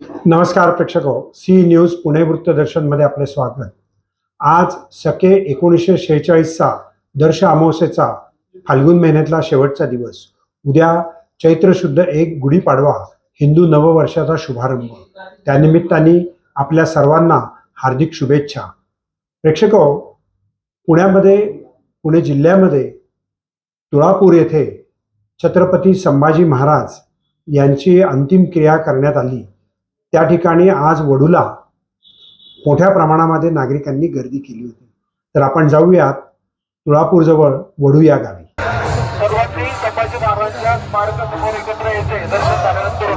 नमस्कार प्रेक्षको, C news Pune वृत्तदर्शनमध्ये आपले स्वागत। आज सके 1946चा दर्श अमावस्येचा फाल्गुन महिन्यातला शेवटचा दिवस। उद्या चैत्र शुद्ध 1 गुढीपाडवा, हिंदू नववर्षाचा शुभारंभ। त्यानिमित्ताने आपल्या सर्वांना हार्दिक शुभेच्छा। प्रेक्षको, पुणे जिल्ह्यामध्ये तुळापूर येथे छत्रपती संभाजी महाराज यांची अंतिम क्रिया करण्यात आली। त्या ठिकाणी आज वडूला मोठ्या प्रमाणामध्ये नागरिकांनी गर्दी केली होती। तर आपण जाऊयात तुळापूर जवळ वडू या गावी। सर्वांनी संभाजी महाराजांच्या स्मारकासमोर एकत्र यायचे दर्शन झाल्यानंतर।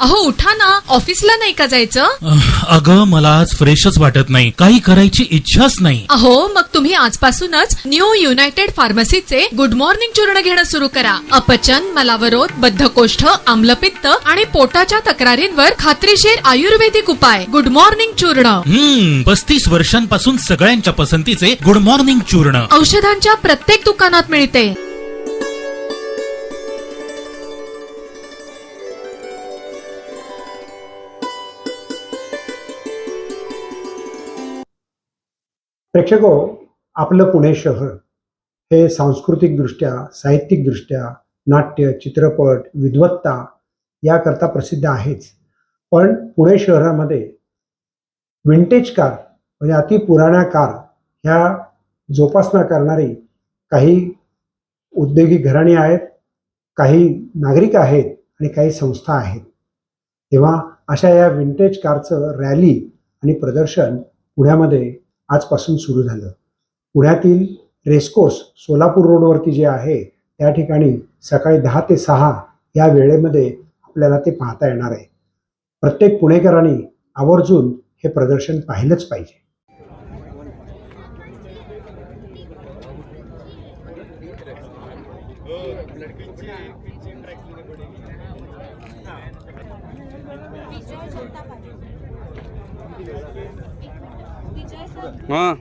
अहो उठा ना, ऑफिसला नाही का जायचं? अगं मला आज फ्रेशच वाटत नाही, काही करायची इच्छाच नाही। अहो मग तुम्ही आजपासूनच न्यू युनायटेड फार्मसीचे गुड मॉर्निंग चूर्ण घेणं सुरू करा। अपचन, मलावरोध, बद्धकोष्ठ, आम्लपित्त आणि पोटाच्या तक्रारींवर खात्रीशीर आयुर्वेदिक उपाय गुड मॉर्निंग चूर्ण। 35 वर्षांपासून सगळ्यांच्या पसंतीचे गुड मॉर्निंग चूर्ण औषधांच्या प्रत्येक दुकानात मिळते। प्रेक्षको, आपलं पुणे शहर हे सांस्कृतिकदृष्ट्या, साहित्यिकदृष्ट्या, नाट्य, चित्रपट, विद्वत्ता याकरता प्रसिद्ध आहेच। पण पुणे शहरामध्ये विंटेज कार म्हणजे अति पुराण्या कार ह्या जोपासना करणारी काही औद्योगिक घराणी आहेत, काही नागरिक आहेत आणि काही संस्था आहेत। तेव्हा अशा या विंटेज कारचं रॅली आणि प्रदर्शन पुण्यामध्ये आजपासून सुरू झालं। पुण्यातील रेसकोर्स सोलापूर रोडवरती जे आहे त्या ठिकाणी सकाळी 10 ते 6 या वेळेमध्ये आपल्याला ते पाहता येणार आहे। प्रत्येक पुणेकरांनी आवर्जून हे प्रदर्शन पाहिलंच पाहिजे। हाँ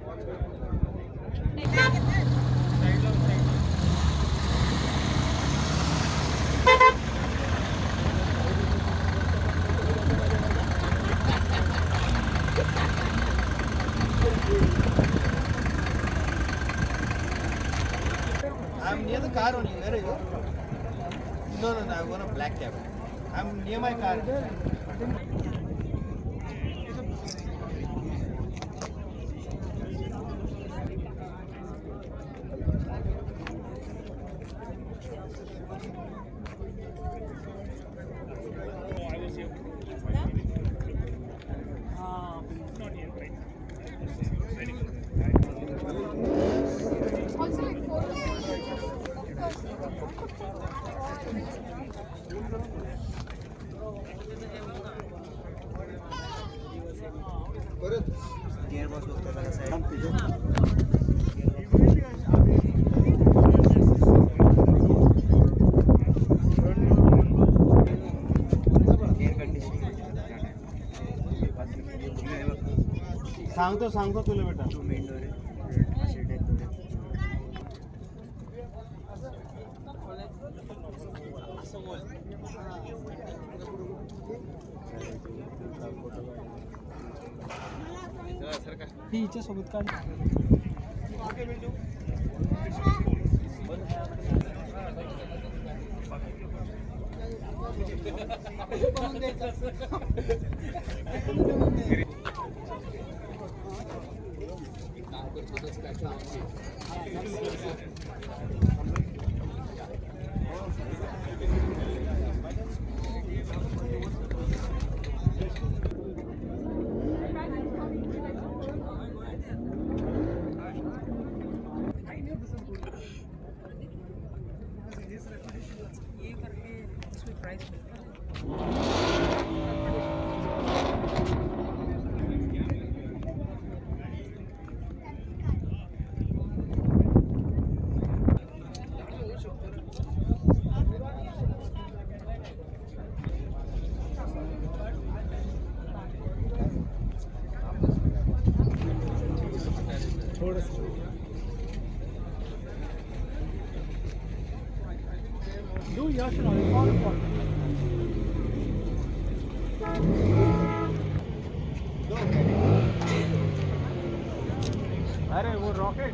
I'm near the car only. Where are you? No, I want a black cab. I'm near my car. Not yet, right? सांगतो तुला बेटा. हिच्या सोबत काढ. अरे वो रॉकेट.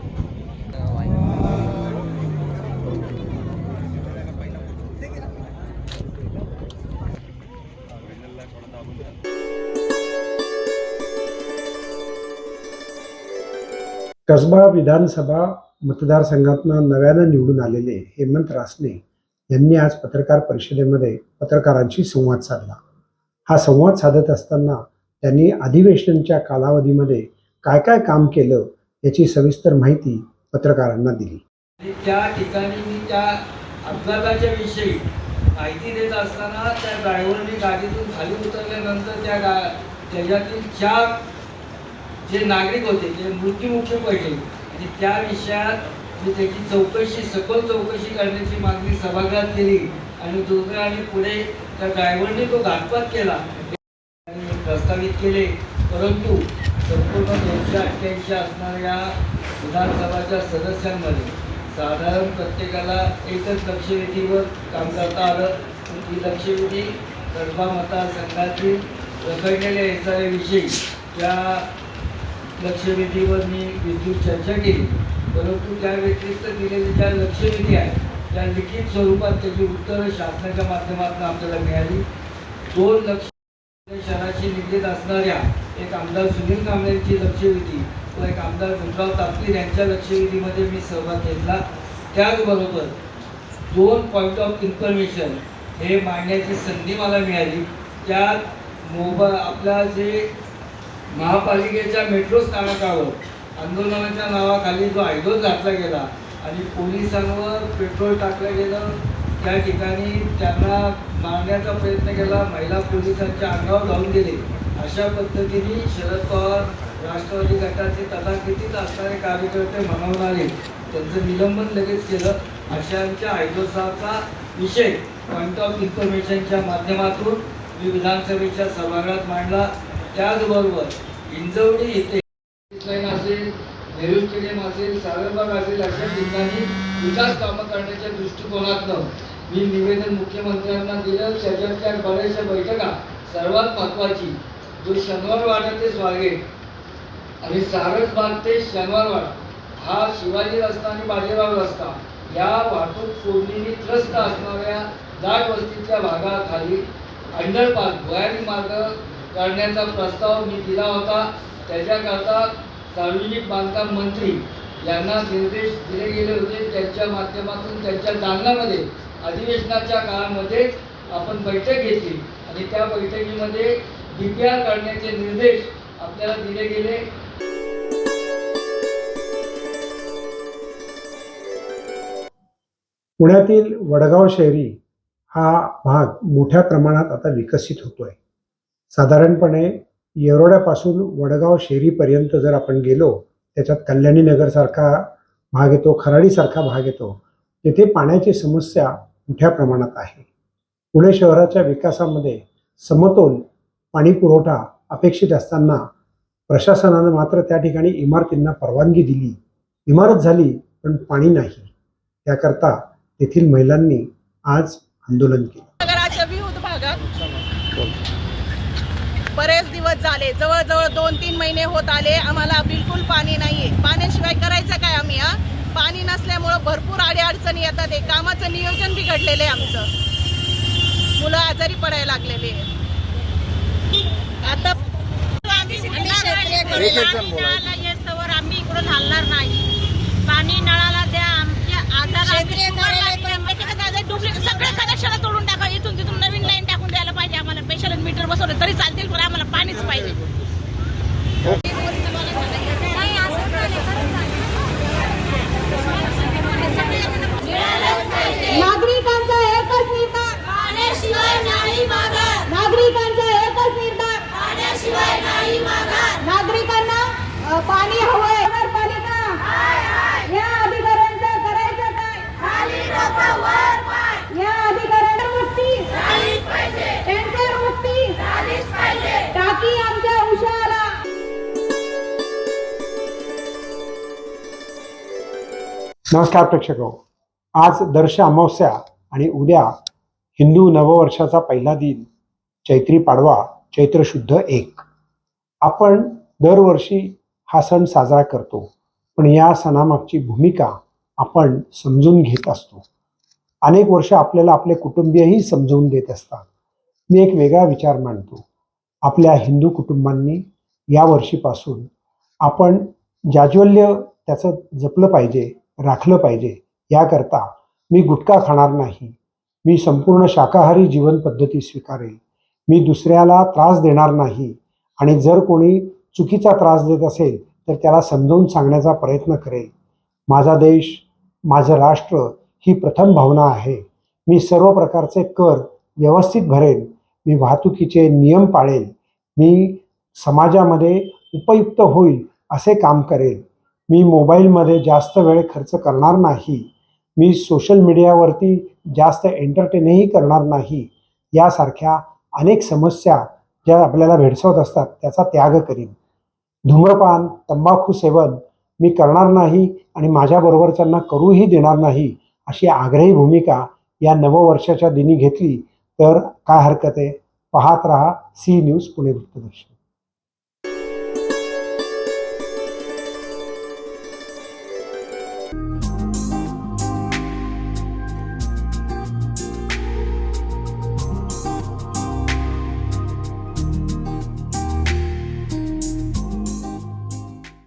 कसबा विधानसभा मतदारसंघातनं नव्यानं निवडून आलेले हेमंत रासने यांनी आज पत्रकार परिषदेमध्ये पत्रकारांशी संवाद साधला. हा संवाद साधत असताना त्यांनी अधिवेशनाच्या कालावधीमध्ये काय काय काम केलं याची सविस्तर माहिती पत्रकारांना दिली. त्या ठिकाणी मी त्या अपघाताच्या विषयी माहिती देत असताना त्या ड्रायव्हरने गाडीतून खाली उतरल्यानंतर त्याच्यातील 4 जे नागरिक होते ते मृत्युमुखी पडले आणि त्या विषयात मी त्याची सखोल चौकशी करण्याची मागणी सभागृहात केली आणि दुर्दैवाने पुढे त्या ड्रायव्हरने तो घातपात केला आणि प्रस्तावित केले. परंतु संपूर्ण 288 असणाऱ्या विधानसभाच्या सदस्यांमध्ये साधारण प्रत्येकाला एकच लक्षवेधीवर काम करता आलं. ही लक्षवेधी कसबा मतदारसंघातील रखडलेल्या एसआरविषयी त्या लक्षवेधीवर मी विस्तृत चर्चा केली. परंतु त्या व्यतिरिक्त दिलेली ज्या लक्षवेधी आहे त्या लिखित स्वरूपात त्याची उत्तरं शासनाच्या माध्यमातून आपल्याला मिळाली. 2 लक्ष शहराशी निगडीत असणाऱ्या एक आमदार सुनील कांबळेंची लक्षवेधी व एक आमदार गुंडराव तापकीर यांच्या लक्षवेधीमध्ये मी सहभाग घेतला. त्याचबरोबर 2 पॉईंट ऑफ इन्फॉर्मेशन हे मांडण्याची संधी मला मिळाली. त्यात आपल्या जे महापालिकेच्या मेट्रो स्थानकावर आंदोलनाच्या नावाखाली जो आयडोस घातला गेला आणि पोलिसांवर पेट्रोल टाकलं गेलं, त्या ठिकाणी त्यांना मारण्याचा प्रयत्न केला, महिला पोलिसांच्या अंगावर धावून गेले. अशा पद्धतीने शरद पवार राष्ट्रवादी गटाचे तथाकथित असणारे कार्यकर्ते म्हणून आले, त्यांचं निलंबन लगेच केलं. अशांच्या आयडोसाचा विषय पॉईंट ऑफ इन्फॉर्मेशनच्या माध्यमातून मी विधानसभेच्या सभागृहात मांडला. त्याचबरोबर हिंजवडी येथे लाईन असेल, नेहरू स्टेडियम असेल, सागरबाग असेल अशा ठिकाणी विकास कामं करण्याच्या दृष्टिकोनातून मी निवेदन मुख्यमंत्र्यांना दिलं. त्याच्यातल्या बऱ्याचशा बैठका सर्वात महत्त्वाची जो शनिवारवाडा ते स्वारगेट आणि सारसबाग ते शनिवारवाडा हा शिवाजी रस्ता आणि बाजीराव रस्ता या वाहतूक कोंडीने त्रस्त असणाऱ्या दाट वस्तीच्या भागाखाली अंडरपास भुयारी मार्ग काढण्याचा प्रस्ताव मी दिला होता. त्याच्याकरता सार्वजनिक बांधकाम मंत्री यांना निर्देश दिले गेले होते. त्यांच्या माध्यमातून त्यांच्या दालनामध्ये अधिवेशनाच्या काळामध्येच आपण बैठक घेतली आणि त्या बैठकीमध्ये DPR काढण्याचे निर्देश आपल्याला दिले गेले. पुण्यातील वडगाव शहरी हा भाग मोठ्या प्रमाणात आता विकसित होतोय. साधारणपणे येरोड्यापासून वडगाव शेरीपर्यंत जर आपण गेलो, त्याच्यात कल्याणी नगरसारखा भाग येतो, खराडीसारखा भाग येतो, तेथे पाण्याची समस्या मोठ्या प्रमाणात आहे. पुणे शहराच्या विकासामध्ये समतोल पाणी पुरवठा अपेक्षित असताना प्रशासनानं मात्र त्या ठिकाणी इमारतींना परवानगी दिली. इमारत झाली पण पाणी नाही. त्याकरता तेथील महिलांनी आज आंदोलन केलं. नगराच्या विविध भागात बरेच दिवस झाले, जवळजवळ 2-3 महिने होत आले, आम्हाला बिलकुल पाणी नाहीये. पाण्याशिवाय करायचं काय आम्ही? पाणी नसल्यामुळं भरपूर अडचणी येतात. आहे कामाचं नियोजन बिघडलेलं आहे आमचं. मुलं आजारी पडायला लागलेले आहेत. आता आम्ही इकडून हलणार नाही. पाणी नळाला द्या. आमच्या सगळे कनेक्शन तोडून टाका. इथून तिथून नवीन लाईन टाकून द्यायला पाहिजे आम्हाला. स्पेशल मीटर बसवलं तरी चालतील, पण आम्हाला पाणीच पाहिजे. नागरिकांचा एकच निर्धार, पाण्याशिवाय नाही माघार. नागरिकांचा एकच निर्धार, पाण्याशिवाय नाही माघार. नागरिकांना पाणी हवंय. नगरपालिका या अधिकाऱ्यांचं करायचं काय? खाली डोकं वर पाय. या अधिकाऱ्यांना मुक्ती झालीच पाहिजे. टँकर मुक्ती झालीच पाहिजे. टाकी आमच्या उशाला. नमस्कार प्रेक्षको, आज दर्श अमावस्या आणि उद्या हिंदू नववर्षाचा पहिला दिन चैत्री पाडवा, चैत्र शुद्ध 1. आपण दरवर्षी हा सण साजरा करतो, पण या सणामागची भूमिका आपण समजून घेत असतो. अनेक वर्ष आपल्याला आपले कुटुंबीयही समजवून देत असतात. मी एक वेगळा विचार मांडतो. आपल्या हिंदू कुटुंबांनी या वर्षीपासून आपण जाज्वल्य त्याचं जपलं पाहिजे, राखलं पाहिजे. याकरता मी गुटखा खाणार नाही, मी संपूर्ण शाकाहारी जीवन पद्धती स्वीकारेल, मी दुसऱ्याला त्रास देणार नाही, आणि जर कोणी चुकीचा त्रास देत असेल तर त्याला समजावून सांगण्याचा प्रयत्न करेल. माझा देश, माझं राष्ट्र ही प्रथम भावना आहे. मी सर्व प्रकारचे कर व्यवस्थित भरेल, मी वाहतुकीचे नियम पाळेल, मी समाजामध्ये उपयुक्त होईल असे काम करेल, मी मोबाईलमध्ये जास्त वेळ खर्च करणार नाही, मी सोशल मीडियावरती जास्त एंटरटेनही करणार नाही. यासारख्या अनेक समस्या ज्या आपल्याला भेडसावत असतात त्याचा त्याग करीन. धूम्रपान, तंबाखू सेवन मी करणार नाही आणि माझ्याबरोबरच्यांना करूही देणार नाही, अशी आग्रही भूमिका या नववर्षाच्या दिनी घेतली तर काय हरकत आहे. पाहत रहा सी न्यूज पुणे वृत्तदर्शन.